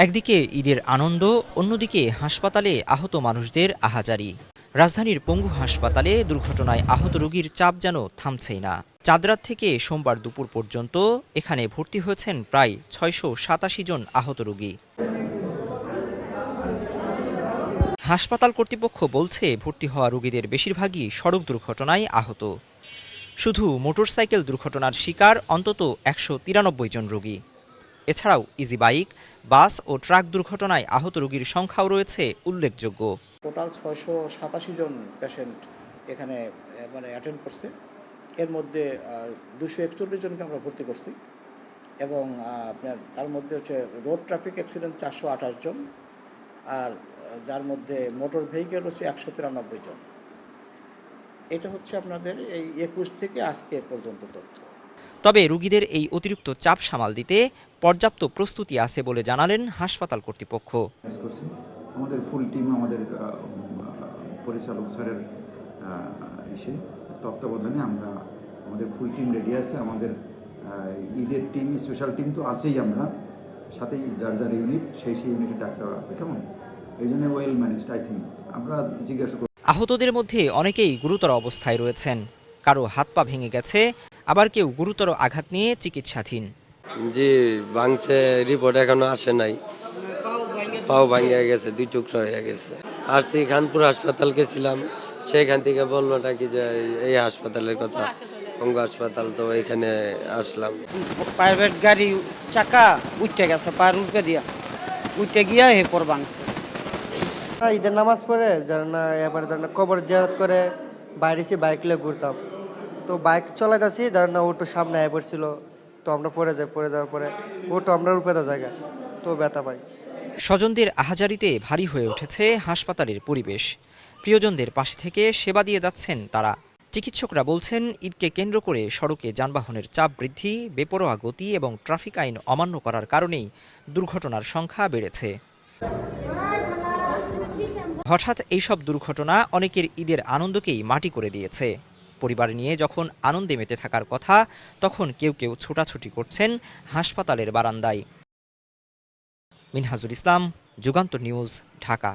একদিকে ঈদের আনন্দ, অন্যদিকে হাসপাতালে আহত মানুষদের আহাজারি। রাজধানীর পঙ্গু হাসপাতালে দুর্ঘটনায় আহত রোগীর চাপ যেন থামছেই না। চাঁদরাত থেকে সোমবার দুপুর পর্যন্ত এখানে ভর্তি হয়েছেন প্রায় ৬৮৭ জন আহত রোগী। হাসপাতাল কর্তৃপক্ষ বলছে, ভর্তি হওয়া রোগীদের বেশিরভাগই সড়ক দুর্ঘটনায় আহত। শুধু মোটরসাইকেল দুর্ঘটনার শিকার অন্তত ১৯৩ জন রোগী। এছাড়াও ইজি বাইক, বাস ও ট্রাক দুর্ঘটনায় আহত রোগীর সংখ্যাও রয়েছে উল্লেখযোগ্য। টোটাল ৬৮৭ জন পেশেন্ট এখানে অ্যাটেন্ড করছে। এর মধ্যে ২৪১ জনকে আমরা ভর্তি করছি এবং তার মধ্যে হচ্ছে রোড ট্রাফিক অ্যাক্সিডেন্ট ৪২৮ জন, আর যার মধ্যে মোটর ভেহিকেল হচ্ছে ১৯৩ জন। এটা হচ্ছে আপনাদের এই ২১ থেকে আজকে পর্যন্ত তথ্য। তবে রোগীদের এই অতিরিক্ত চাপ সামাল দিতে পর্যাপ্ত প্রস্তুতি আছে বলে জানালেন হাসপাতাল কর্তৃপক্ষ। আমাদের ফুল টিম, আমাদের পরিচালক স্যারের তত্ত্বাবধানে আমরা আমাদের ফুল টিম রেডি আছে। আমাদের ঈদের টিম, স্পেশাল টিম তো আছেই, আমরা সাথেই যার যার ইউনিট সেই ইউনিটে ডাক্তার আছে, কেমন এই জন্য ওয়েল ম্যানেজড। আই থিঙ্ক আমরা জিজ্ঞাসা করি। আহতদের মধ্যে অনেকেই গুরুতর অবস্থায় রয়েছেন। কারো হাত পা ভেঙে গেছে, আবার কেউ গুরুতর আঘাত নিয়ে চিকিৎসাধীন। জি, ভাঙছে, রিপোর্ট এখনো আসে নাই। পাও ভাঙে গেছে, 2 টুকরো হয়ে গেছে। আসছি খানপুর হাসপাতাল গেছিলাম, সেখান থেকে বললো নাকি যে এই হাসপাতালের কথা, পঙ্গু হাসপাতাল, তো এখানে আসলাম। প্রাইভেট গাড়ি চাকা উঠে গেছে, পার উঠে গিয়া এরপর ভাঙছে। ঈদের নামাজ পড়ে এবারে কবর জিয়ারত করে বাইরে সে বাইক নিয়ে ঘুরতাম, তো বাইক চলাইতেছি ওটো সামনে আয় পড়ছিল, তো আমরা পড়ে যাওয়ার পরে ওটো আমরা রূপেতা জায়গা, তো ব্যথা পাই। স্বজনদের আহাজারিতে ভারী হয়ে উঠেছে হাসপাতালের পরিবেশ। প্রিয়জনদের পাশে থেকে সেবা দিয়ে যাচ্ছেন তারা। চিকিৎসকরা বলছেন, ঈদকে কেন্দ্র করে সড়কে যানবাহনের চাপ বৃদ্ধি, বেপরোয়া গতি এবং ট্রাফিক আইন অমান্য করার কারণেই দুর্ঘটনার সংখ্যা বেড়েছে। হঠাৎ এইসব দুর্ঘটনা অনেকের ঈদের আনন্দকেই মাটি করে দিয়েছে। পরিবার নিয়ে যখন আনন্দে মেতে থাকার কথা, তখন কেউ কেউ ছোটাছুটি করছেন হাসপাতালের বারান্দায়। মিনহাজুল ইসলাম, যুগান্তর নিউজ, ঢাকা।